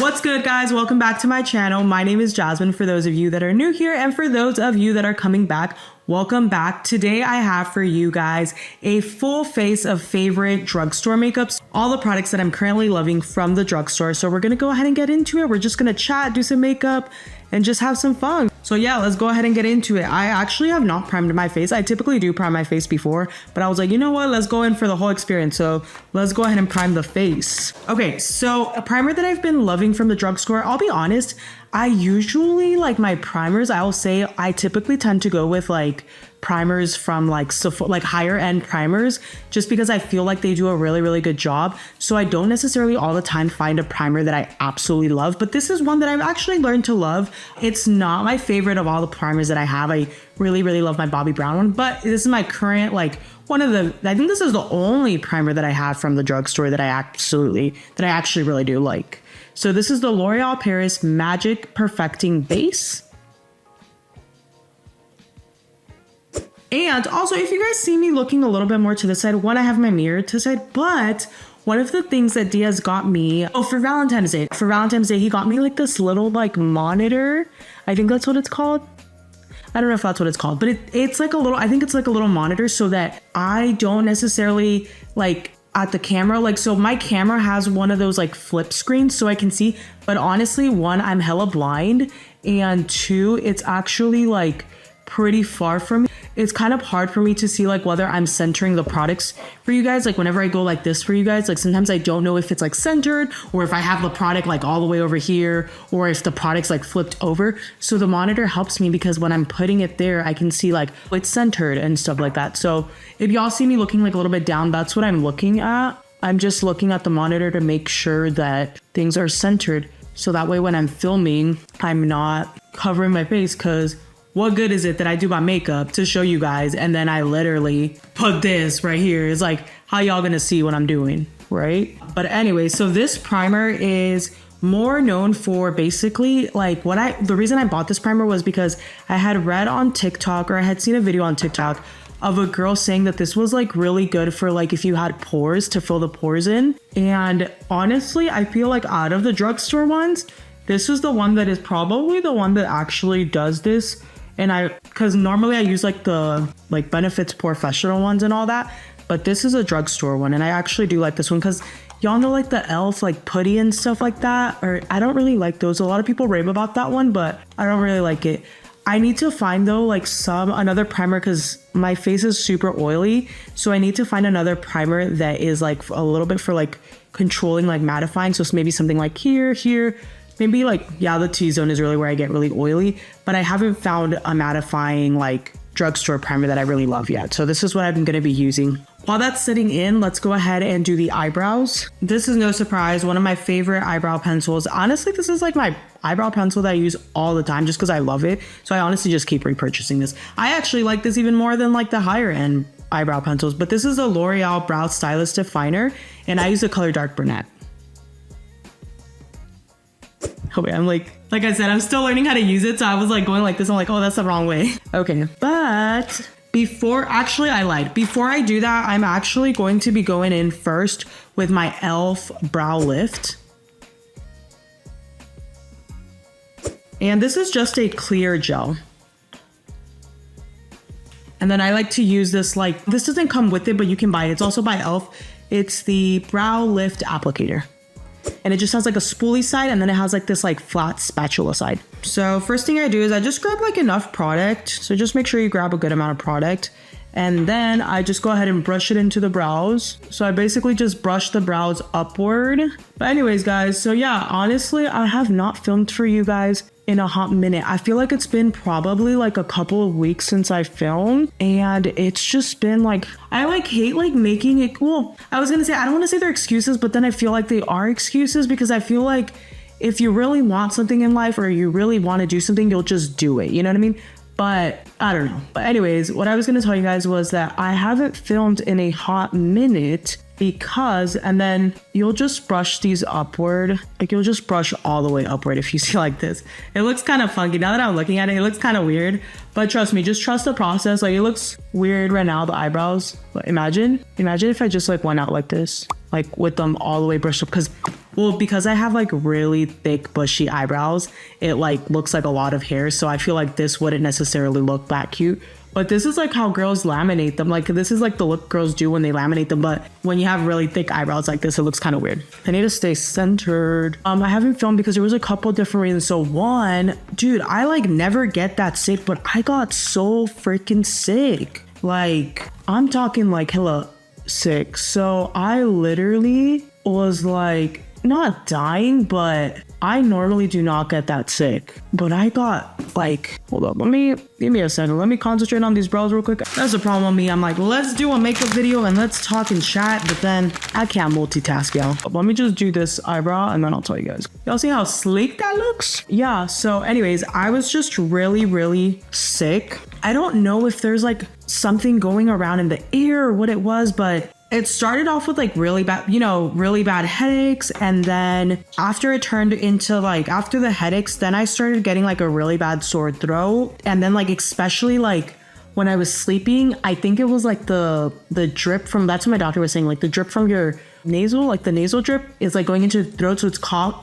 What's good, guys? Welcome back to my channel. My name is Jasmine for those of you that are new here, and for those of you that are coming back, welcome back. Today I have for you guys a full face of favorite drugstore makeups, all the products that I'm currently loving from the drugstore. So we're gonna go ahead and get into it. We're just gonna chat, do some makeup, and just have some fun. So yeah, let's go ahead and get into it. I actually have not primed my face. I typically do prime my face before, but I was like, you know what? Let's go in for the whole experience. So let's go ahead and prime the face. Okay, so a primer that I've been loving from the drugstore, I'll be honest, I usually like my primers. I will say I typically tend to go with like primers from like higher end primers, just because I feel like they do a really good job. So I don't necessarily all the time find a primer that I absolutely love, but this is one that I've actually learned to love. It's not my favorite of all the primers that I have. I really love my Bobbi Brown one, but this is my current, like I think this is the only primer that I have from the drugstore that I actually really do like. So this is the L'Oreal Paris Magic Perfecting Base. And also, if you guys see me looking a little bit more to the side, one, I have my mirror to the side, but one of the things that Diaz got me, for Valentine's Day, he got me like this little like monitor. I think that's what it's called. I don't know if that's what it's called, but it's like a little, I think it's like a little monitor so that I don't necessarily like at the camera, like, so my camera has one of those like flip screens so I can see, but honestly, one, I'm hella blind, and two, it's actually like pretty far from me. It's kind of hard for me to see like whether I'm centering the products for you guys. Like whenever I go like this for you guys, like sometimes I don't know if it's like centered or if I have the product like all the way over here or if the product's like flipped over. So the monitor helps me because when I'm putting it there, I can see like it's centered and stuff like that. So if y'all see me looking like a little bit down, that's what I'm looking at. I'm just looking at the monitor to make sure that things are centered. So that way when I'm filming, I'm not covering my face, because what good is it that I do my makeup to show you guys and then I literally put this right here? It's like, how y'all gonna see what I'm doing, right? But anyway, so this primer is more known for basically like the reason I bought this primer was because I had read on TikTok, or I had seen a video on TikTok of a girl saying that this was like really good for like if you had pores, to fill the pores in. And honestly, I feel like out of the drugstore ones, this is the one that is probably the one that actually does this. And because normally I use like the Benefits Professional ones and all that, but this is a drugstore one, and I actually do like this one because y'all know like the E.L.F. like Putty and stuff like that, or I don't really like those. A lot of people rave about that one, but I don't really like it. I need to find though like another primer, because my face is super oily, so I need to find another primer that is like a little bit for like controlling, like mattifying. So it's maybe something like here. Maybe like, yeah, the T-zone is really where I get really oily, but I haven't found a mattifying like drugstore primer that I really love yet. So this is what I'm going to be using. While that's sitting in, let's go ahead and do the eyebrows. This is no surprise, one of my favorite eyebrow pencils. Honestly, this is like my eyebrow pencil that I use all the time just because I love it. So I honestly just keep repurchasing this. I actually like this even more than like the higher end eyebrow pencils, but this is a L'Oreal Brow Stylist Definer, and I use the color Dark Brunette. Okay, I'm like I said, I'm still learning how to use it. So I was like going like this. I'm like, oh, that's the wrong way. Okay, but I lied. Before I do that, I'm actually going to be going in first with my E.L.F. Brow Lift. And this is just a clear gel. And then I like to use this, like, this doesn't come with it, but you can buy it. It's also by E.L.F. It's the Brow Lift Applicator. And it just has like a spoolie side, and then it has like this like flat spatula side. So first thing I do is I just grab like enough product. So just make sure you grab a good amount of product. And then I just go ahead and brush it into the brows. So I basically just brush the brows upward. But anyways, guys, so yeah, honestly, I have not filmed for you guys in a hot minute. I feel like it's been probably like a couple of weeks since I filmed, and it's just been like, I like hate like making it, well, I was gonna say, I don't want to say they're excuses, but then I feel like they are excuses, because I feel like if you really want something in life or you really want to do something, you'll just do it, you know what I mean? But I don't know. But anyways, what I was going to tell you guys was that I haven't filmed in a hot minute because, and then you'll just brush these upward. Like you'll just brush all the way upward if you see like this. It looks kind of funky. Now that I'm looking at it, it looks kind of weird. But trust me, just trust the process. Like it looks weird right now, the eyebrows. But imagine if I just like went out like this. like with them all the way brushed up, because I have like really thick bushy eyebrows, it like looks like a lot of hair. So I feel like this wouldn't necessarily look that cute. But this is like how girls laminate them. Like this is like the look girls do when they laminate them. But when you have really thick eyebrows like this, it looks kind of weird. I need to stay centered. I haven't filmed because there was a couple different reasons. So one, dude, I like never get that sick, but I got so freaking sick. Like I'm talking like hella sick. So I literally was like not dying, but I normally do not get that sick, but I got like, hold up, give me a second. Let me concentrate on these brows real quick. That's the problem with me. I'm like, let's do a makeup video and let's talk and chat, but then I can't multitask, y'all. Let me just do this eyebrow and then I'll tell you guys. Y'all see how sleek that looks? Yeah, so anyways, I was just really, really sick. I don't know if there's like something going around in the ear or what it was, but it started off with like really bad, really bad headaches. And then after it turned into like, after the headaches, then I started getting like a really bad sore throat. And then like, especially like when I was sleeping, I think it was like the drip from, that's what my doctor was saying, like the drip from your nasal, like the nasal drip is like going into the throat. So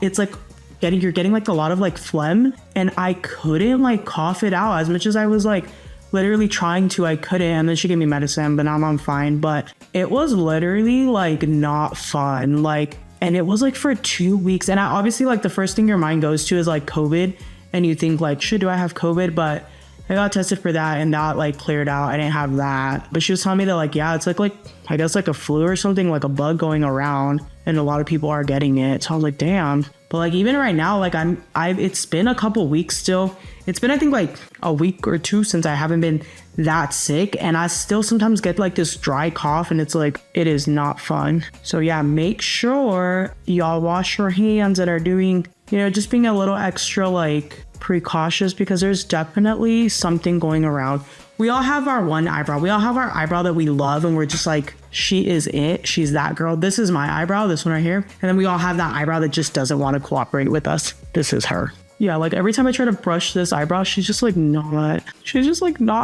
it's like you're getting like a lot of like phlegm, and I couldn't like cough it out as much as I was like literally trying to. I couldn't, and then she gave me medicine, but now I'm fine. But it was literally like not fun, like, and it was like for 2 weeks. And I obviously, like, the first thing your mind goes to is like COVID, and you think like, shit, do I have COVID? But I got tested for that and that like cleared out. I didn't have that. But she was telling me that like, yeah, it's like I guess like a flu or something, like a bug going around, and a lot of people are getting it. So I was like, damn. But like even right now, like it's been a couple weeks still. It's been, I think, like a week or two since I haven't been that sick, and I still sometimes get like this dry cough, and it's like, it is not fun. So yeah, make sure y'all wash your hands and are doing, just being a little extra like precautious, because there's definitely something going around. We all have our one eyebrow. We all have our eyebrow that we love, and we're just like, she is it. She's that girl. This is my eyebrow, this one right here. And then we all have that eyebrow that just doesn't want to cooperate with us. This is her. Yeah, like every time I try to brush this eyebrow, she's just like not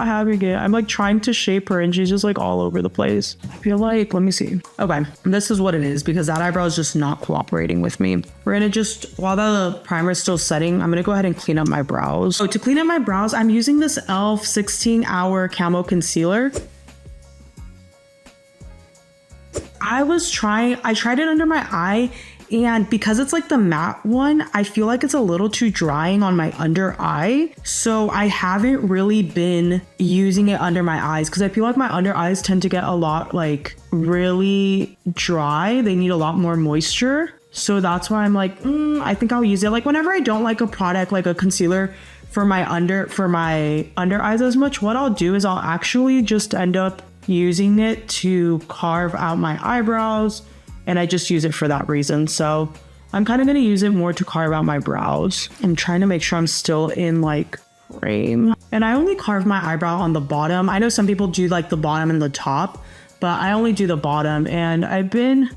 having it. I'm like trying to shape her and she's just like all over the place. I feel like, let me see. Okay, this is what it is, because that eyebrow is just not cooperating with me. We're gonna just, while the primer is still setting, I'm gonna go ahead and clean up my brows. So to clean up my brows, I'm using this E.L.F 16-hour Camo Concealer. I tried it under my eye, and because it's like the matte one, I feel like it's a little too drying on my under eye. So I haven't really been using it under my eyes, because I feel like my under eyes tend to get a lot like really dry. They need a lot more moisture. So that's why I'm like, I think I'll use it. Like whenever I don't like a product, like a concealer for my under eyes as much, what I'll do is I'll actually just end up using it to carve out my eyebrows. And I just use it for that reason. So I'm kind of going to use it more to carve out my brows. I'm trying to make sure I'm still in like frame. And I only carve my eyebrow on the bottom. I know some people do like the bottom and the top, but I only do the bottom. And I've been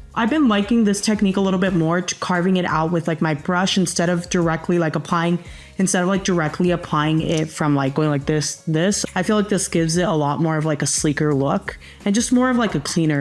liking this technique a little bit more, to carving it out with like my brush instead of directly applying it from like going like this. I feel like this gives it a lot more of like a sleeker look and just more of like a clean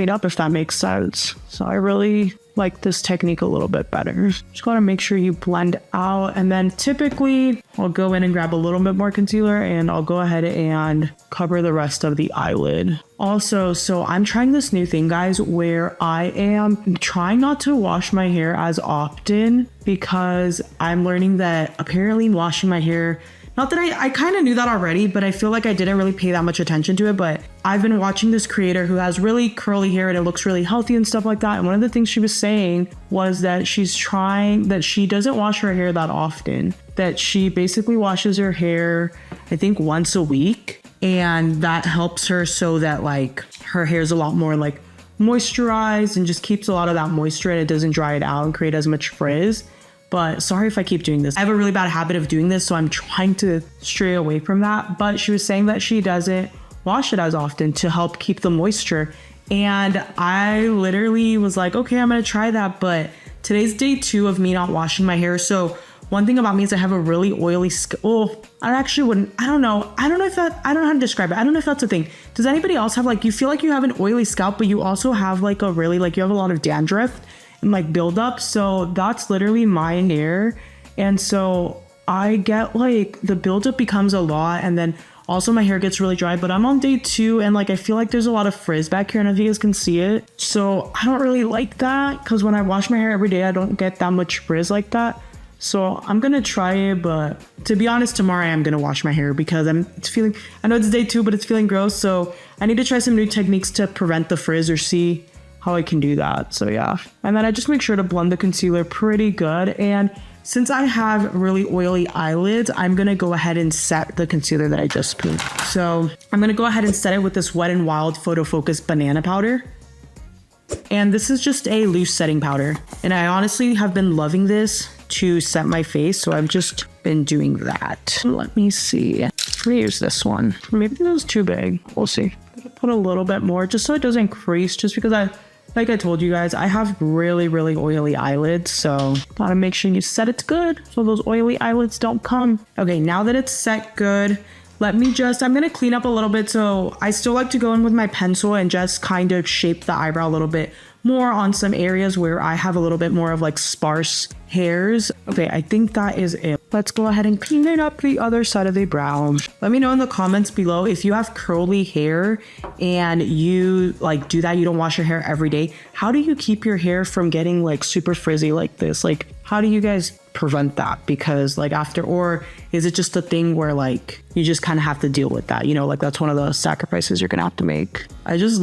up, if that makes sense. So I really like this technique a little bit better. Just gotta make sure you blend out, and then typically I'll go in and grab a little bit more concealer and I'll go ahead and cover the rest of the eyelid. Also, so I'm trying this new thing, guys, where I am trying not to wash my hair as often, because I'm learning that apparently washing my hair, not that I kind of knew that already, but I feel like I didn't really pay that much attention to it. But I've been watching this creator who has really curly hair and it looks really healthy and stuff like that. And one of the things she was saying was that she doesn't wash her hair that often, that she basically washes her hair, I think, once a week. And that helps her so that like her hair is a lot more like moisturized and just keeps a lot of that moisture, and it doesn't dry it out and create as much frizz. But sorry if I keep doing this. I have a really bad habit of doing this, so I'm trying to stray away from that. But she was saying that she doesn't wash it as often to help keep the moisture. And I literally was like, okay, I'm gonna try that. But today's day 2 of me not washing my hair. So one thing about me is I have a really oily skin. Oh, I actually wouldn't, I don't know if that, I don't know how to describe it. I don't know if that's a thing. Does anybody else have like, you feel like you have an oily scalp, but you also have like a really, like you have a lot of dandruff and like buildup? So that's literally my hair. And so I get like the buildup becomes a lot, and then also my hair gets really dry, but I'm on day 2 and like I feel like there's a lot of frizz back here, and if you guys can see it. So I don't really like that, because when I wash my hair every day I don't get that much frizz like that. So I'm gonna try it, but to be honest, tomorrow I am gonna wash my hair because it's feeling, I know it's day 2, but it's feeling gross. So I need to try some new techniques to prevent the frizz or see how I can do that. So yeah, and then I just make sure to blend the concealer pretty good. And since I have really oily eyelids, I'm gonna go ahead and set the concealer that I just put. So I'm gonna go ahead and set it with this Wet n Wild Photo Focus Banana Powder. And this is just a loose setting powder. And I honestly have been loving this to set my face, so I've just been doing that. Let me see. I'm gonna use this one. Maybe that was too big. We'll see. I'm gonna put a little bit more just so it doesn't crease, just because like I told you guys, I have really, really oily eyelids, so gotta make sure you set it good so those oily eyelids don't come. Okay, now that it's set good, I'm gonna clean up a little bit. So I still like to go in with my pencil and just kind of shape the eyebrow a little bit more on some areas where I have a little bit more of like sparse hairs. Okay, I think that is it. Let's go ahead and clean up the other side of the brow. Let me know in the comments below if you have curly hair and you like do that, you don't wash your hair every day. How do you keep your hair from getting like super frizzy like this? Like, how do you guys prevent that? Because like or is it just a thing where like you just kind of have to deal with that, you know, like that's one of the sacrifices you're gonna have to make. I just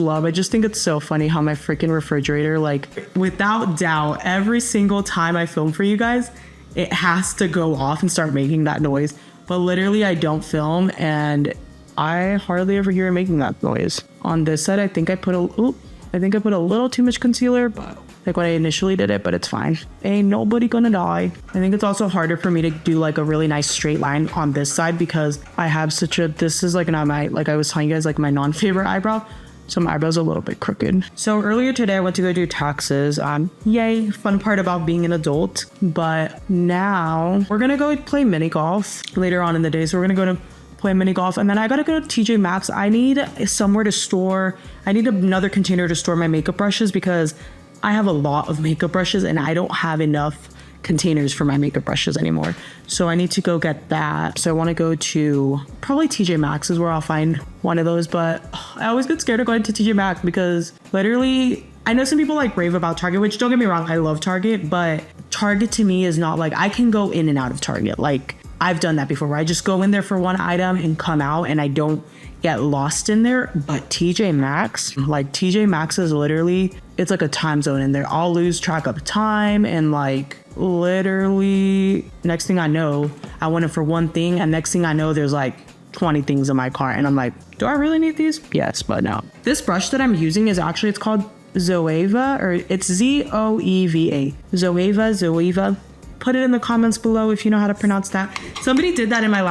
think it's so funny how my freaking refrigerator, like without doubt, every single time I film for you guys, it has to go off and start making that noise. But literally I don't film and I hardly ever hear it making that noise. On this side, I think I put a little too much concealer, but like when I initially did it, but it's fine. Ain't nobody gonna die. I think it's also harder for me to do like a really nice straight line on this side because I have this is like not my, like I was telling you guys, like my non-favorite eyebrow. So my eyebrow's a little bit crooked. So earlier today I went to go do taxes. Yay, fun part about being an adult. But now we're gonna go play mini golf later on in the day. So we're gonna go to play mini golf, and then I gotta go to TJ Maxx. I need another container to store my makeup brushes because I have a lot of makeup brushes and I don't have enough containers for my makeup brushes anymore. So I need to go get that. So I want to go to probably TJ Maxx is where I'll find one of those, but I always get scared of going to TJ Maxx because literally I know some people like rave about Target, which don't get me wrong, I love Target, but Target to me is not like, I can go in and out of Target. Like I've done that before where I just go in there for one item and come out and I don't get lost in there. But TJ Maxx is literally, it's like a time zone in there. I'll lose track of time and like literally next thing I know, I went in for one thing and next thing I know there's like 20 things in my cart and I'm like, do I really need these? Yes, but no. This brush that I'm using is actually, it's called Zoeva, or it's Zoeva. Zoeva. Put it in the comments below if you know how to pronounce that. Somebody did that in my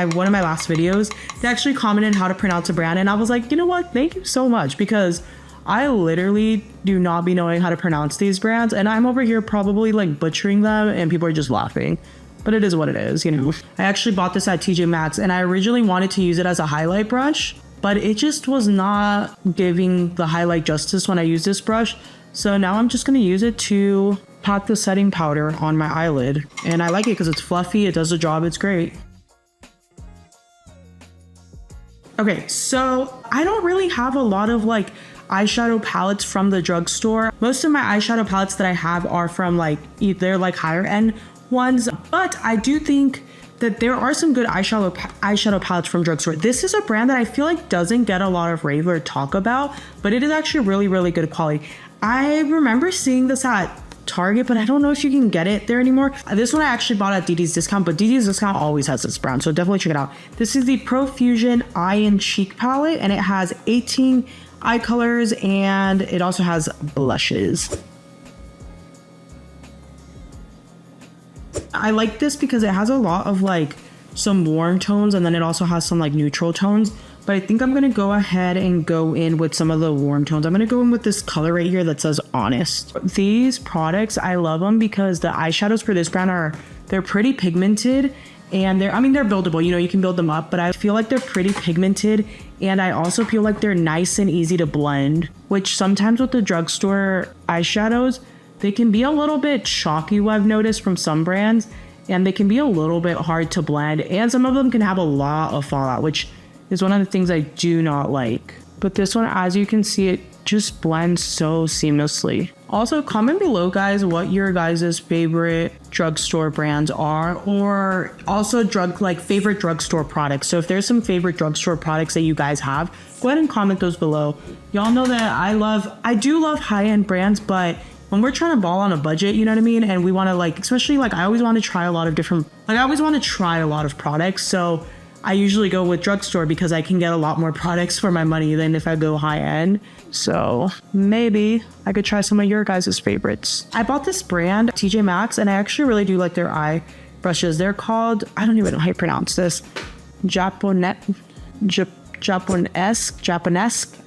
one of my last videos. They actually commented how to pronounce a brand and I was like, you know what? Thank you so much, because I literally do not be knowing how to pronounce these brands and I'm over here probably like butchering them and people are just laughing. But it is what it is, you know. I actually bought this at TJ Maxx and I originally wanted to use it as a highlight brush, but it just was not giving the highlight justice when I used this brush. So now I'm just gonna use it to pat the setting powder on my eyelid. And I like it because it's fluffy, it does the job, it's great. Okay, so I don't really have a lot of like eyeshadow palettes from the drugstore. Most of my eyeshadow palettes that I have are from like either like higher end ones, but I do think that there are some good eyeshadow palettes from drugstore. This is a brand that I feel like doesn't get a lot of rave or talk about, but it is actually really, really good quality. I remember seeing this at Target, but I don't know if you can get it there anymore. This one I actually bought at DD's discount, but DD's discount always has this brand, so definitely check it out. This is the Profusion Eye and Cheek palette, and it has 18 eye colors, and it also has blushes. I like this because it has a lot of like some warm tones, and then it also has some like neutral tones. but I think I'm gonna go ahead and go in with some of the warm tones. I'm gonna go in with this color right here that says Honest. These products, I love them because the eyeshadows for this brand they're pretty pigmented, and they're buildable, you know, you can build them up, but I feel like they're pretty pigmented, and I also feel like they're nice and easy to blend, which sometimes with the drugstore eyeshadows, they can be a little bit chalky, what I've noticed from some brands, and they can be a little bit hard to blend, and some of them can have a lot of fallout, which is one of the things I do not like. But this one, as you can see, it just blends so seamlessly. Also, comment below, guys, what your guys' favorite drugstore brands are, or also favorite drugstore products. So if there's some favorite drugstore products that you guys have, go ahead and comment those below. Y'all know that I do love high-end brands, but when we're trying to ball on a budget, you know what I mean? And we want to especially I always want to try a lot of products. So I usually go with drugstore because I can get a lot more products for my money than if I go high end. So maybe I could try some of your guys' favorites. I bought this brand, TJ Maxx, and I actually really do like their eye brushes. They're called, I don't even know how you pronounce this, Japonesque,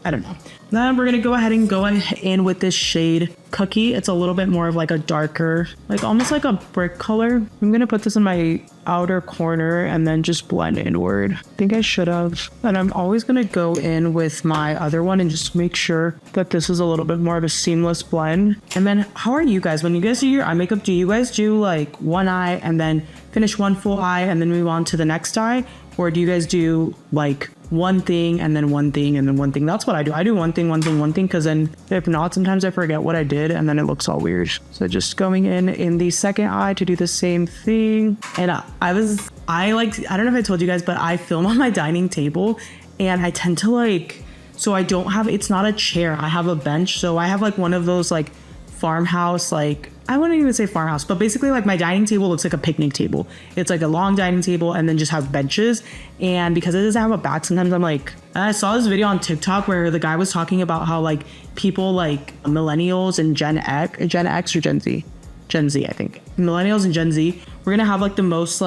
I don't know. Then we're gonna go ahead and go in with this shade Cookie. It's a little bit more of a darker, almost like a brick color. I'm gonna put this in my outer corner and then just blend inward. I think I should have. And I'm always gonna go in with my other one and just make sure that this is a little bit more of a seamless blend. And then how are you guys? When you guys do your eye makeup, do you guys do one eye and then finish one full eye and then move on to the next eye? Or do you guys do one thing and then one thing and then one thing? That's what I do. I do one thing, because then if not, sometimes I forget what I did and then it looks all weird. So just going in the second eye to do the same thing. And I don't know if I told you guys, but I film on my dining table, and I tend to so I don't have, it's not a chair, I have a bench. So I have one of those farmhouse, I wouldn't even say farmhouse, but basically my dining table looks like a picnic table. It's a long dining table and then just have benches. And because it doesn't have a back, sometimes I'm I saw this video on TikTok where the guy was talking about how people millennials and Gen X or Gen Z, I think. Millennials and Gen Z, we're gonna have the most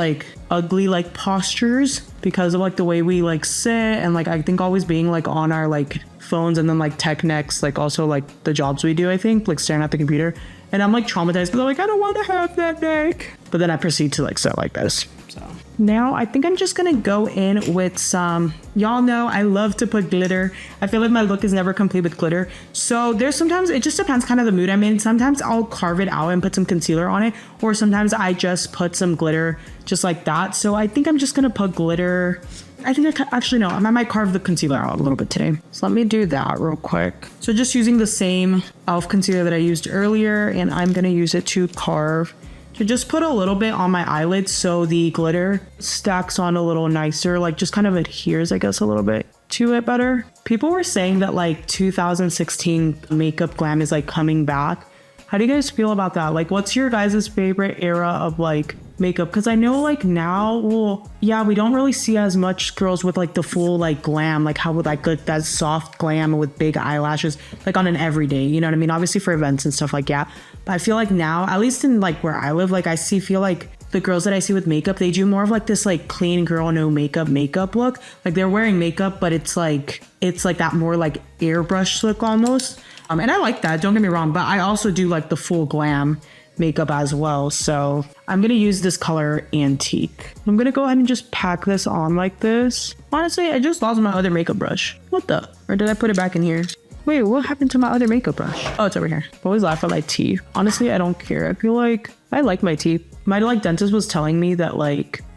ugly postures because of the way we sit, and I think always being on our phones, and then tech necks, also the jobs we do, I think, staring at the computer. And I'm traumatized because I'm I don't want to have that neck. But then I proceed to sit like this. So now I think I'm just gonna go in with some, y'all know I love to put glitter. I feel like my look is never complete with glitter. So there's sometimes, it just depends kind of the mood I'm in. Sometimes I'll carve it out and put some concealer on it, or sometimes I just put some glitter just like that. So I think I'm just gonna put glitter. I think I might carve the concealer out a little bit today. So let me do that real quick. So just using the same E.L.F. concealer that I used earlier, and I'm gonna use it to carve, to just put a little bit on my eyelids so the glitter stacks on a little nicer, just kind of adheres, I guess, a little bit to it better. People were saying that 2016 makeup glam is coming back. How do you guys feel about that? What's your guys' favorite era of makeup? Because I know now, well, yeah, we don't really see as much girls with the full glam, how with that soft glam with big eyelashes on an everyday, you know what I mean? Obviously for events and stuff but I feel now, at least in where I live, I feel the girls that I see with makeup, they do more of this clean girl, no makeup look. They're wearing makeup, but it's that more airbrush look almost. And I like that, don't get me wrong, but I also do the full glam makeup as well. So I'm gonna use this color Antique. I'm gonna go ahead and just pack this on like this. Honestly, I just lost my other makeup brush. What the? Or did I put it back in here? Wait, what happened to my other makeup brush? Oh, it's over here. I always laugh at my teeth. Honestly, I don't care. I feel I like my teeth. My dentist was telling me that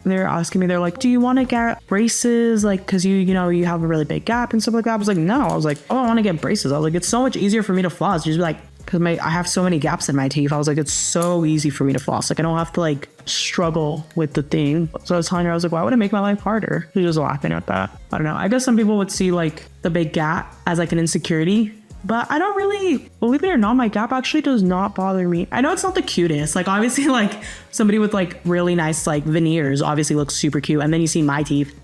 they're asking me, they're do you want to get braces? Cause you you have a really big gap and stuff like that. I was no. I was oh, I want to get braces. I was it's so much easier for me to floss. Just be cause I have so many gaps in my teeth. I was it's so easy for me to floss. I don't have to struggle with the thing. So I was telling her, I was why would it make my life harder? She was laughing at that. I don't know. I guess some people would see the big gap as an insecurity, but I don't really, believe it or not, my gap actually does not bother me. I know it's not the cutest. Obviously somebody with really nice veneers obviously looks super cute. And then you see my teeth,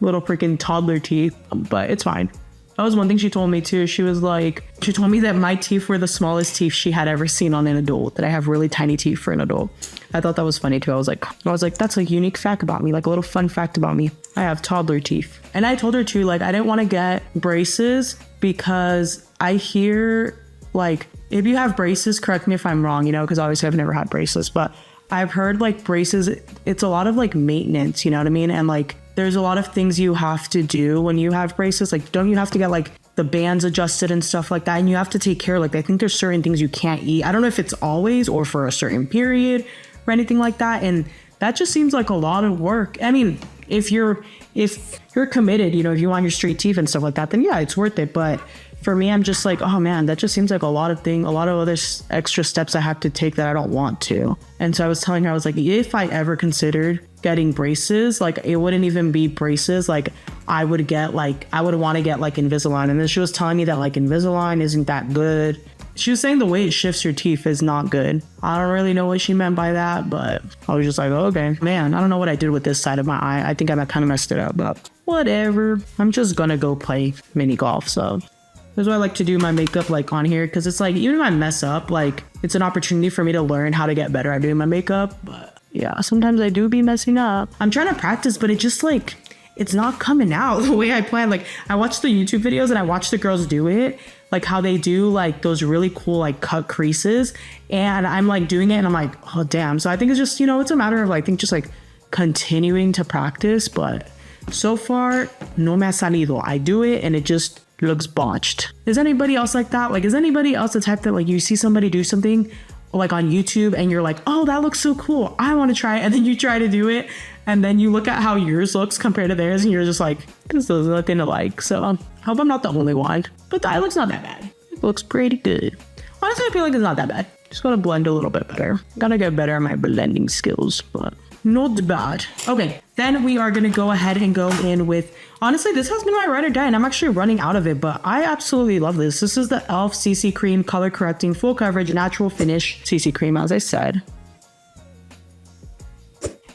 little freaking toddler teeth, but it's fine. That was one thing she told me too. She was like, she told me that my teeth were the smallest teeth she had ever seen on an adult, that I have really tiny teeth for an adult. I thought that was funny too. I was like, that's a unique fact about me, like a little fun fact about me. I have toddler teeth. And I told her too, like, I didn't want to get braces because I hear, like, if you have braces, correct me if I'm wrong, you know, because obviously I've never had braces, but I've heard like braces, it's a lot of like maintenance, you know what I mean? And like, there's a lot of things you have to do when you have braces. Like, don't you have to get like the bands adjusted and stuff like that? And you have to take care, like, I think there's certain things you can't eat. I don't know if it's always or for a certain period or anything like that. And that just seems like a lot of work. I mean, if you're committed, you know, if you want your straight teeth and stuff like that, then yeah, it's worth it. But for me, I'm just like, oh man, that just seems like a lot of other extra steps I have to take that I don't want to. And so I was telling her, I was like, if I ever considered getting braces, like it wouldn't even be braces. Like I would want to get like Invisalign. And then she was telling me that like Invisalign isn't that good. She was saying the way it shifts your teeth is not good. I don't really know what she meant by that, but I was just like, oh, okay, man, I don't know what I did with this side of my eye. I think I kind of messed it up, but whatever. I'm just gonna go play mini golf. So that's why I like to do my makeup like on here, because it's like, even if I mess up, like it's an opportunity for me to learn how to get better at doing my makeup. But yeah, sometimes I do be messing up. I'm trying to practice, but it just like, it's not coming out the way I planned. Like I watch the YouTube videos and I watch the girls do it, like how they do like those really cool like cut creases, and I'm like doing it and I'm like, oh damn. So I think it's just, you know, it's a matter of like, I think just like continuing to practice. But so far, no me ha salido. I do it and it just looks botched. Is anybody else like that? Like, is anybody else the type that like you see somebody do something like on YouTube and you're like, oh, that looks so cool, I want to try it, and then you try to do it and then you look at how yours looks compared to theirs and you're just like, this is nothing to like. So I hope I'm not the only one, but that looks not that bad. It looks pretty good. Honestly, I feel like it's not that bad. Just gotta blend a little bit better. Gotta get better at my blending skills, but not bad. Okay, then we are gonna go ahead and go in with, honestly, this has been my ride or die and I'm actually running out of it, but I absolutely love this. This is the E.L.F. CC Cream Color Correcting Full Coverage Natural Finish CC Cream, as I said.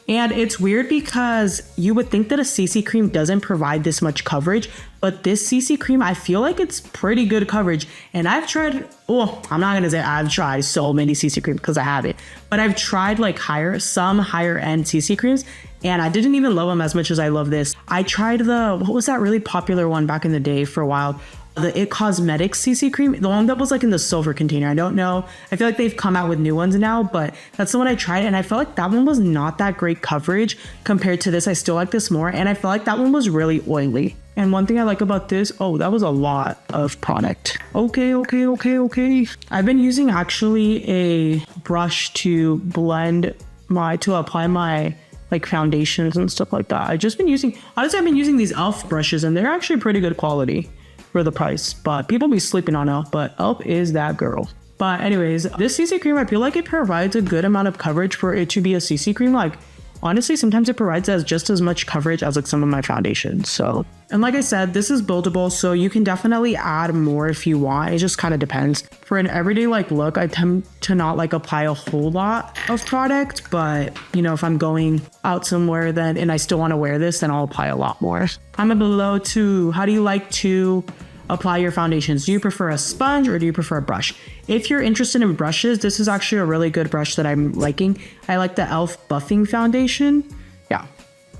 And it's weird because you would think that a CC cream doesn't provide this much coverage, but this CC cream, I feel like it's pretty good coverage. And I've tried, well, I'm not gonna say I've tried so many CC creams because I have it, but I've tried like some higher end CC creams and I didn't even love them as much as I love this. I tried what was that really popular one back in the day for a while? The It Cosmetics CC cream, the one that was like in the silver container. I don't know. I feel like they've come out with new ones now, but that's the one I tried. And I felt like that one was not that great coverage compared to this. I still like this more. And I felt like that one was really oily. And one thing I like about this, oh, that was a lot of product. Okay. I've been using actually a brush to apply my like foundations and stuff like that. I've been using these E.L.F. brushes and they're actually pretty good quality for the price, but people be sleeping on E.L.F., but E.L.F. is that girl. But anyways, this CC cream, I feel like it provides a good amount of coverage for it to be a CC cream. Like honestly, sometimes it provides just as much coverage as like some of my foundations. So, and like I said, this is buildable, so you can definitely add more if you want. It just kind of depends. For an everyday like look, I tend to not like apply a whole lot of product, but you know, if I'm going out somewhere and I still want to wear this, then I'll apply a lot more. Comment below too, how do you like to apply your foundations? Do you prefer a sponge or do you prefer a brush? If you're interested in brushes, this is actually a really good brush that I'm liking. I like the E.L.F. Buffing Foundation. Yeah,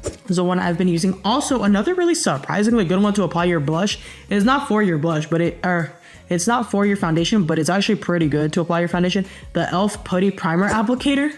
this is the one I've been using. Also, another really surprisingly good one to apply your blush. It's not for your blush, but it's not for your foundation, but it's actually pretty good to apply your foundation. The E.L.F. Putty Primer Applicator.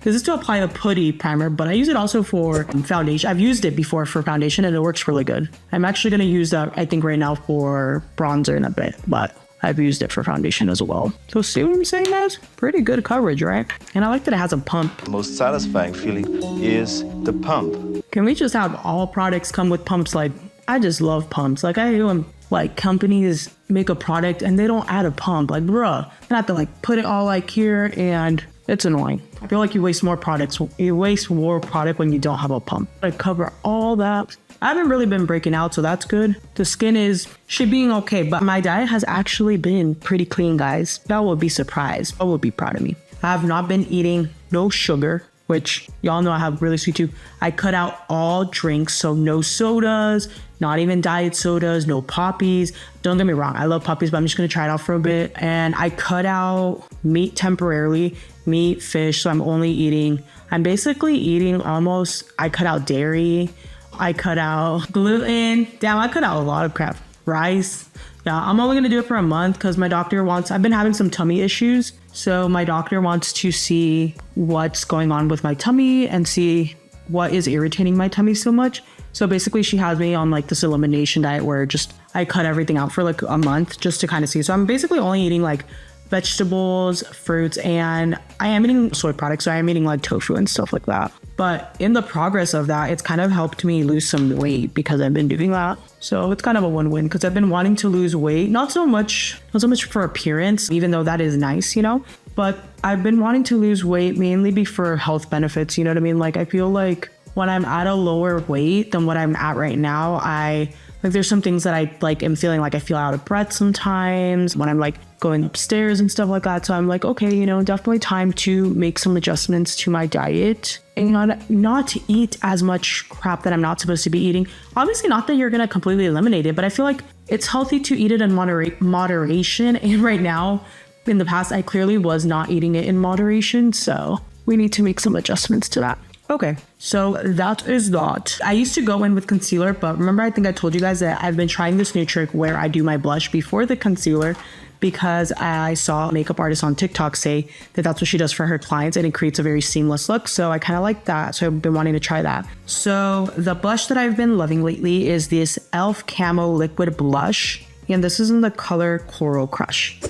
This is to apply a putty primer, but I use it also for foundation. I've used it before for foundation and it works really good. I'm actually going to use that, I think right now, for bronzer in a bit, but I've used it for foundation as well. So see what I'm saying, guys? Pretty good coverage, right? And I like that it has a pump. The most satisfying feeling is the pump. Can we just have all products come with pumps? Like, I just love pumps. Like, I do like companies make a product and they don't add a pump. Like, bruh, I have to like put it all like here and it's annoying. I feel like you waste more products. You waste more product when you don't have a pump. I cover all that. I haven't really been breaking out, so that's good. The skin should be okay, but my diet has actually been pretty clean, guys. Y'all would be surprised. I would be proud of me. I have not been eating no sugar. which y'all know I have really sweet tooth. I cut out all drinks, so no sodas, not even diet sodas, no poppies. Don't get me wrong, I love poppies, but I'm just gonna try it out for a bit. And I cut out meat temporarily, meat, fish, so I'm basically eating almost, I cut out dairy, I cut out gluten. Damn, I cut out a lot of crap. Rice. Yeah, I'm only gonna do it for a month because my doctor I've been having some tummy issues. So my doctor wants to see what's going on with my tummy and see what is irritating my tummy so much. So basically she has me on like this elimination diet where I cut everything out for like a month just to kind of see. So I'm basically only eating like vegetables, fruits, and I am eating soy products. So I am eating like tofu and stuff like that. But in the progress of that, it's kind of helped me lose some weight because I've been doing that. So it's kind of a win-win because I've been wanting to lose weight, not so much for appearance, even though that is nice, you know, but I've been wanting to lose weight mainly for health benefits. You know what I mean? Like I feel like when I'm at a lower weight than what I'm at right now, there's some things that I like am feeling like I feel out of breath sometimes when I'm like going upstairs and stuff like that. So I'm like, okay, you know, definitely time to make some adjustments to my diet and not eat as much crap that I'm not supposed to be eating. Obviously not that you're gonna completely eliminate it, but I feel like it's healthy to eat it in moderation. And right now, in the past, I clearly was not eating it in moderation. So we need to make some adjustments to that. Okay, so that is that. I used to go in with concealer, but remember I think I told you guys that I've been trying this new trick where I do my blush before the concealer because I saw a makeup artist on TikTok say that that's what she does for her clients and it creates a very seamless look. So I kind of like that. So I've been wanting to try that. So the blush that I've been loving lately is this E.L.F. Camo Liquid Blush. And this is in the color Coral Crush.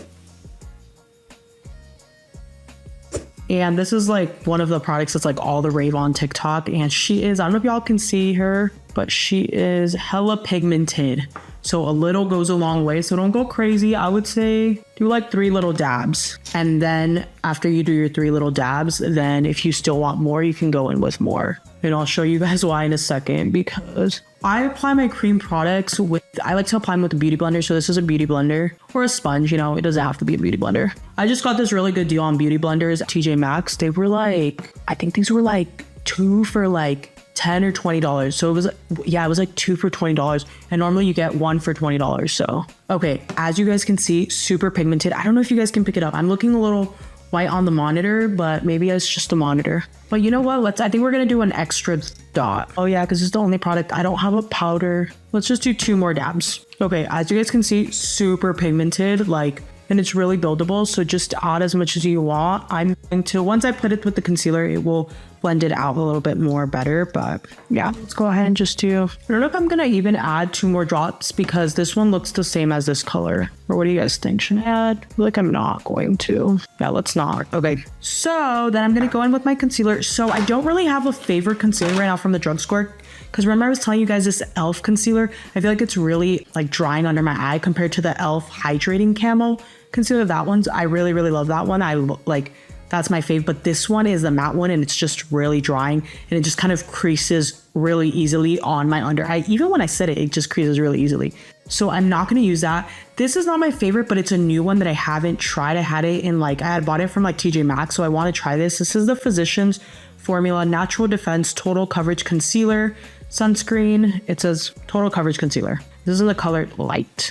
And this is like one of the products that's like all the rave on TikTok. And she is, I don't know if y'all can see her, but she is hella pigmented. So a little goes a long way. So don't go crazy. I would say do like 3 little dabs. And then after you do your 3 little dabs, then if you still want more, you can go in with more. And I'll show you guys why in a second because I apply my cream products I like to apply them with a beauty blender. So this is a beauty blender or a sponge, you know, it doesn't have to be a beauty blender. I just got this really good deal on beauty blenders at TJ Maxx. They were like, I think these were like 2 for like $10 or $20. So it was like 2 for $20. And normally you get 1 for $20. So, okay, as you guys can see, super pigmented. I don't know if you guys can pick it up. I'm looking a little white on the monitor, but maybe it's just the monitor. But you know what? I think we're gonna do an extra dot. Oh yeah, because it's the only product. I don't have a powder. Let's just do 2 more dabs. Okay, as you guys can see, super pigmented, and it's really buildable. So just add as much as you want. I'm going to, once I put it with the concealer, it will blend it out a little bit more better. But yeah, let's go ahead and just do, I don't know if I'm gonna even add 2 more drops because this one looks the same as this color. Or what do you guys think? Should I add? I feel like I'm not going to. Yeah, let's not. Okay, so then I'm gonna go in with my concealer. So I don't really have a favorite concealer right now from the drugstore. Because remember I was telling you guys this E.L.F. concealer, I feel like it's really like drying under my eye compared to the E.L.F. Hydrating Camo concealer. That one's, I really, really love that one. That's my fave, but this one is the matte one and it's just really drying and it just kind of creases really easily on my under eye. Even when I set it, it just creases really easily. So I'm not gonna use that. This is not my favorite, but it's a new one that I haven't tried. I had it in I had bought it from TJ Maxx, so I wanna try this. This is the Physicians Formula Natural Defense Total Coverage Concealer Sunscreen. It says Total Coverage Concealer. This is in the color Light.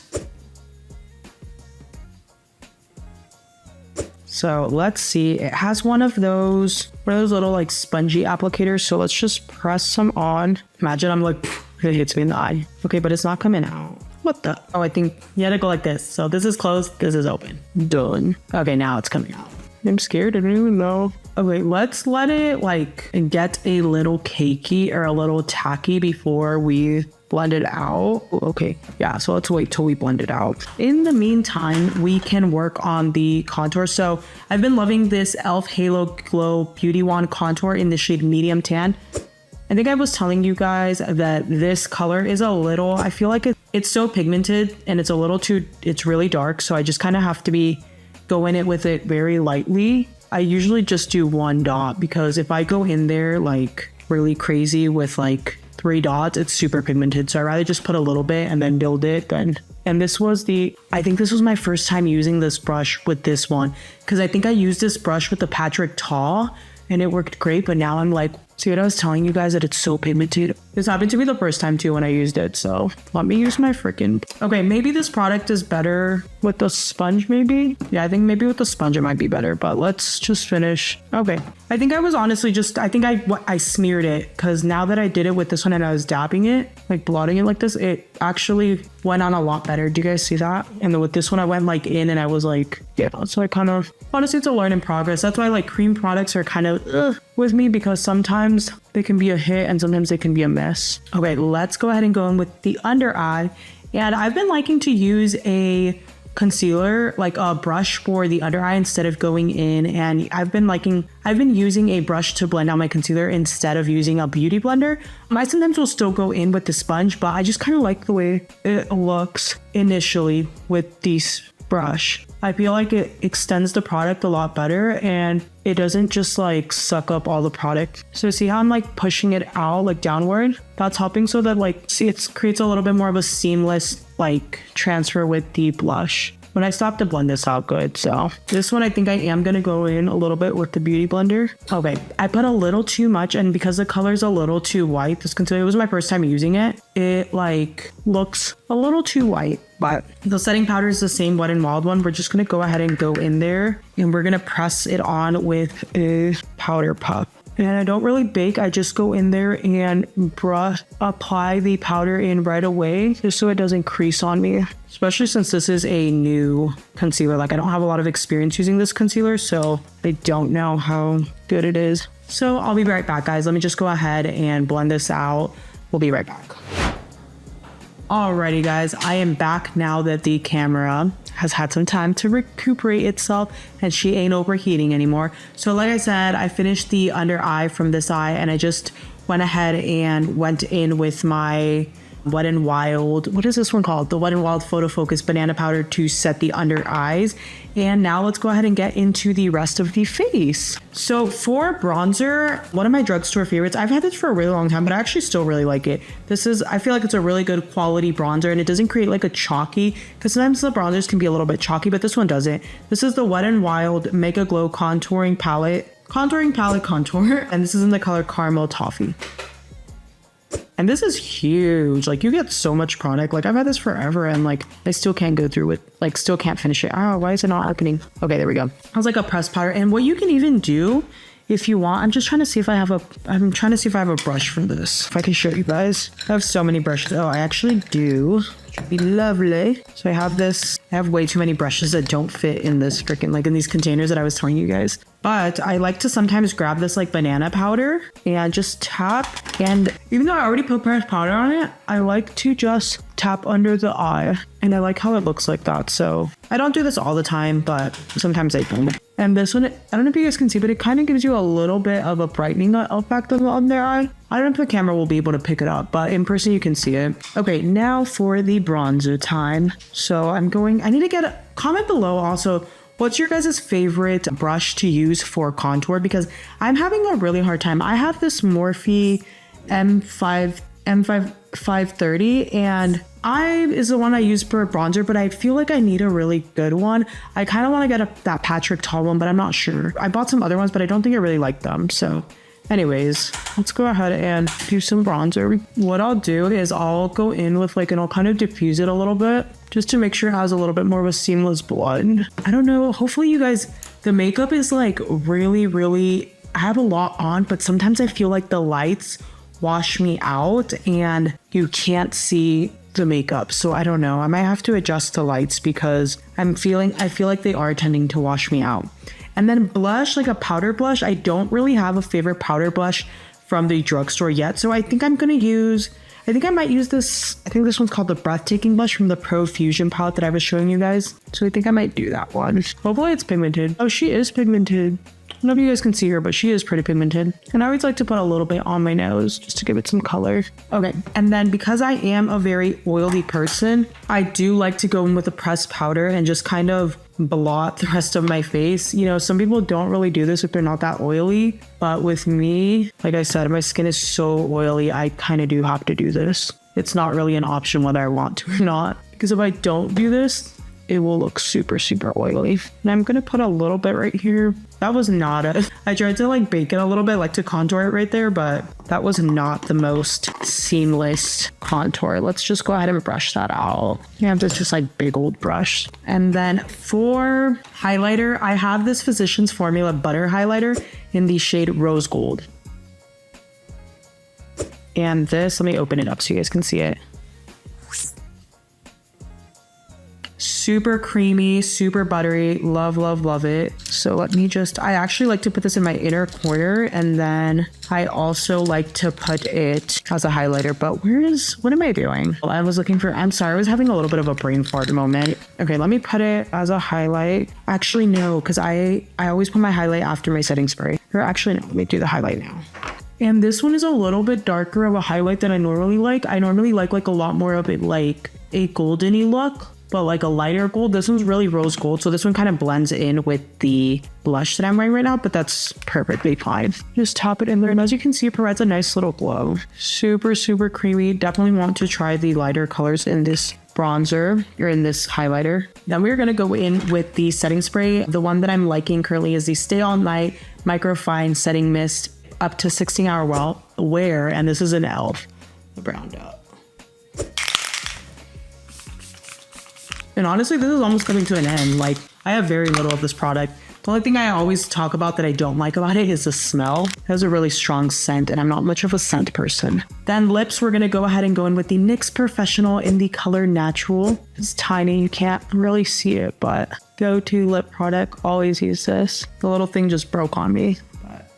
So let's see, it has one of those little spongy applicators. So let's just press some on. Imagine I'm it hits me in the eye. Okay, but it's not coming out. What the? Oh, I think you had to go like this. So this is closed, this is open. Done. Okay, now it's coming out. I'm scared, I don't even know. Okay, let's let it get a little cakey or a little tacky before we blend it out. Okay, yeah, so let's wait till we blend it out. In the meantime, we can work on the contour. So I've been loving this E.L.F. Halo Glow Beauty Wand contour in the shade Medium Tan. I think I was telling you guys that this color is a little, I feel like it's so pigmented and it's a little too, it's really dark. So I just kind of have to go in it with it very lightly. I usually just do 1 dot because if I go in there really crazy with 3 dots, it's super pigmented. So I'd rather just put a little bit and then build it then. And this was I think this was my first time using this brush with this one because I think I used this brush with the Patrick Ta and it worked great. But now I'm like, see what I was telling you guys, that it's so pigmented. This happened to me the first time too when I used it. So let me use my freaking... Okay, maybe this product is better with the sponge maybe. Yeah, I think maybe with the sponge it might be better, but let's just finish. Okay, I think I was honestly just... I think I smeared it, because now that I did it with this one and I was dabbing it, like blotting it like this, it actually went on a lot better. Do you guys see that? And then with this one I went like in and I was like, yeah, so I kind of... Honestly, it's a learn in progress. That's why like cream products are kind of with me, because sometimes they can be a hit and sometimes they can be a miss. Okay, let's go ahead and go in with the under eye. And I've been liking to use a concealer, like a brush for the under eye instead of going in, and I've been using a brush to blend out my concealer instead of using a beauty blender. I sometimes will still go in with the sponge, but I just kind of like the way it looks initially with this brush. I feel like it extends the product a lot better and it doesn't just like suck up all the product. So see how I'm like pushing it out like downward? That's helping so that like, see, it creates a little bit more of a seamless like transfer with the blush. When I stop to blend this out good. So this one, I think I am going to go in a little bit with the beauty blender. Okay, I put a little too much, and because the color's a little too white, this concealer, it was my first time using it. It like looks a little too white, but the setting powder is the same Wet n Wild one. We're just going to go ahead and go in there and we're going to press it on with a powder puff. And I don't really bake, I just go in there and apply the powder in right away just so it doesn't crease on me. Especially since this is a new concealer. Like I don't have a lot of experience using this concealer, so I don't know how good it is. So I'll be right back, guys. Let me just go ahead and blend this out. We'll be right back. Alrighty guys, I am back now that the camera has had some time to recuperate itself and she ain't overheating anymore. So like I said, I finished the under eye from this eye and I just went ahead and went in with my Wet n Wild, what is this one called? The Wet n Wild Photo Focus Banana Powder to set the under eyes. And now let's go ahead and get into the rest of the face. So for bronzer, one of my drugstore favorites, I've had this for a really long time, but I actually still really like it. This is, I feel like it's a really good quality bronzer and it doesn't create like a chalky, because sometimes the bronzers can be a little bit chalky, but this one doesn't. This is the Wet n Wild MegaGlo Contouring Palette Contour, and this is in the color Caramel Toffee. And this is huge. Like you get so much product. Like I've had this forever and like I still can't go through it. Like still can't finish it. Oh, why is it not opening? Okay, there we go. I was like a pressed powder. And what you can even do if you want, I'm trying to see if I have a brush for this. If I can show you guys. I have so many brushes. Oh, I actually do. Should be lovely. So I have this. I have way too many brushes that don't fit in this freaking, like in these containers that I was telling you guys. But I like to sometimes grab this like banana powder and just tap. And even though I already put pressed powder on it, I like to just tap under the eye. And I like how it looks like that. So I don't do this all the time, but sometimes I do. And this one, I don't know if you guys can see, but it kind of gives you a little bit of a brightening effect on the under eye. I don't know if the camera will be able to pick it up, but in person you can see it. Okay, now for the bronzer time. So I need to get a comment below also. What's your guys' favorite brush to use for contour? Because I'm having a really hard time. I have this Morphe M530 and is the one I use for bronzer, but I feel like I need a really good one. I kind of want to get that Patrick Tall one, but I'm not sure. I bought some other ones, but I don't think I really like them. So anyways, let's go ahead and do some bronzer. What I'll do is I'll go in with like, and I'll kind of diffuse it a little bit just to make sure it has a little bit more of a seamless blend. I don't know. Hopefully you guys, the makeup is like really, I have a lot on, but sometimes I feel like the lights wash me out and you can't see the makeup. So I don't know. I might have to adjust the lights because I feel like they are tending to wash me out. And then blush, like a powder blush. I don't really have a favorite powder blush from the drugstore yet. So I think I might use this. I think this one's called the Breathtaking Blush from the Profusion palette that I was showing you guys. So I think I might do that one. Hopefully it's pigmented. Oh, she is pigmented. I don't know if you guys can see her, but she is pretty pigmented. And I always like to put a little bit on my nose just to give it some color. Okay, and then because I am a very oily person, I do like to go in with a pressed powder and just kind of blot the rest of my face. You know, some people don't really do this if they're not that oily, but with me, like I said, my skin is so oily, I kind of do have to do this. It's not really an option whether I want to or not, because if I don't do this, it will look super, super oily. And I'm gonna put a little bit right here. That was not I tried to like bake it a little bit, like to contour it right there, but that was not the most seamless contour. Let's just go ahead and brush that out. You have this just like big old brush. And then for highlighter, I have this Physicians Formula Butter Highlighter in the shade Rose Gold. And this, let me open it up so you guys can see it. Super creamy, super buttery. Love, love, love it. So let me just, I actually like to put this in my inner corner, and then I also like to put it as a highlighter. But what am I doing? Well, I was looking for, I'm sorry, I was having a little bit of a brain fart moment. Okay, let me put it as a highlight. Actually, no, because I always put my highlight after my setting spray. Or actually, no, let me do the highlight now. And this one is a little bit darker of a highlight than I normally like. I normally like a lot more of it like a goldeny look, but like a lighter gold. This one's really rose gold, so this one kind of blends in with the blush that I'm wearing right now, but that's perfectly fine. Just tap it in there, and as you can see, it provides a nice little glow. Super, super creamy. Definitely want to try the lighter colors in this bronzer or in this highlighter. Then we're gonna go in with the setting spray. The one that I'm liking currently is the Stay All Night Microfine Setting Mist up to 16-hour wear, and this is an E.L.F. browned up. And honestly, this is almost coming to an end. Like, I have very little of this product. The only thing I always talk about that I don't like about it is the smell. It has a really strong scent, and I'm not much of a scent person. Then lips, we're gonna go ahead and go in with the NYX Professional in the color Natural. It's tiny, you can't really see it, but go-to lip product, always use this. The little thing just broke on me.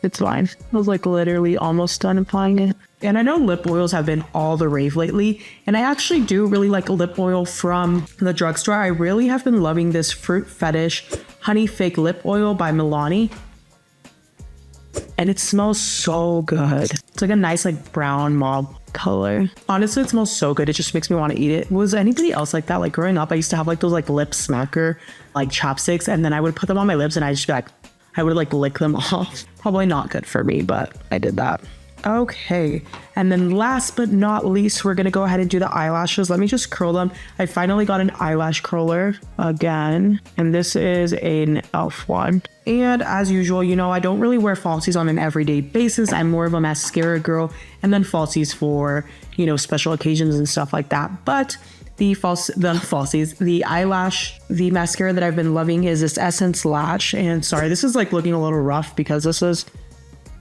It's fine. I was like literally almost done applying it. And I know lip oils have been all the rave lately, and I actually do really like a lip oil from the drugstore. I really have been loving this Fruit Fetish Honey Fake Lip Oil by Milani. And it smells so good. It's like a nice like brown mauve color. Honestly, it smells so good. It just makes me want to eat it. Was anybody else like that? Like growing up, I used to have like those like lip smacker like chopsticks, and then I would put them on my lips and I just be like, I would like lick them off. Probably not good for me, but I did that. Okay, and then last but not least, we're gonna go ahead and do the eyelashes. Let me just curl them. I finally got an eyelash curler again, and this is an E.L.F. one. And as usual, you know, I don't really wear falsies on an everyday basis. I'm more of a mascara girl, and then falsies for, you know, special occasions and stuff like that. But the eyelash, the mascara that I've been loving is this Essence Lash. And sorry, this is like looking a little rough because this is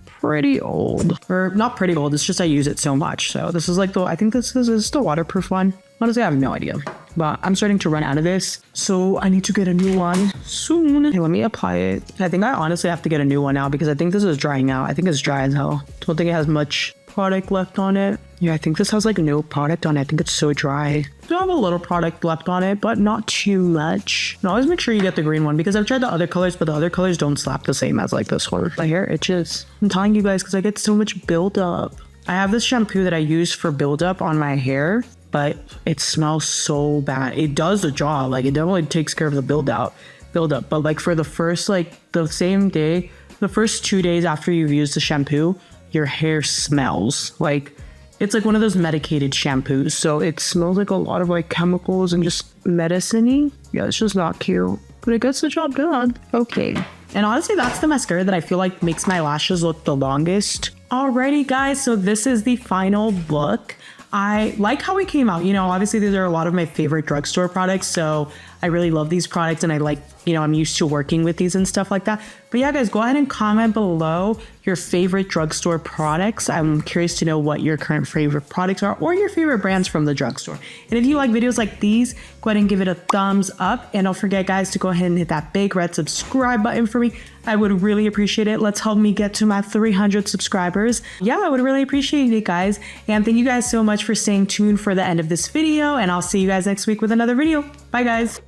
pretty old, or not pretty old. It's just I use it so much. So this is like I think this is the waterproof one. Honestly, I have no idea, but I'm starting to run out of this, so I need to get a new one soon. Okay, let me apply it. I think I honestly have to get a new one now because I think this is drying out. I think it's dry as hell. Don't think it has much product left on it. Yeah, I think this has like no product on it. I think it's so dry. I have a little product left on it, but not too much. And always make sure you get the green one because I've tried the other colors, but the other colors don't slap the same as like this one. My hair itches. I'm telling you guys because I get so much buildup. I have this shampoo that I use for buildup on my hair, but it smells so bad. It does the job. Like it definitely takes care of the buildup. But like for the first, like the same day, the first 2 days after you've used the shampoo, your hair smells like it's like one of those medicated shampoos. So it smells like a lot of like chemicals and just medicine-y. Yeah, it's just not cute, but it gets the job done. Okay. And honestly, that's the mascara that I feel like makes my lashes look the longest. Alrighty guys, so this is the final look. I like how it came out. You know, obviously these are a lot of my favorite drugstore products, so I really love these products and I like, you know, I'm used to working with these and stuff like that. But yeah, guys, go ahead and comment below your favorite drugstore products. I'm curious to know what your current favorite products are or your favorite brands from the drugstore. And if you like videos like these, go ahead and give it a thumbs up. And don't forget, guys, to go ahead and hit that big red subscribe button for me. I would really appreciate it. Let's help me get to my 300 subscribers. Yeah, I would really appreciate it, guys. And thank you guys so much for staying tuned for the end of this video. And I'll see you guys next week with another video. Bye, guys.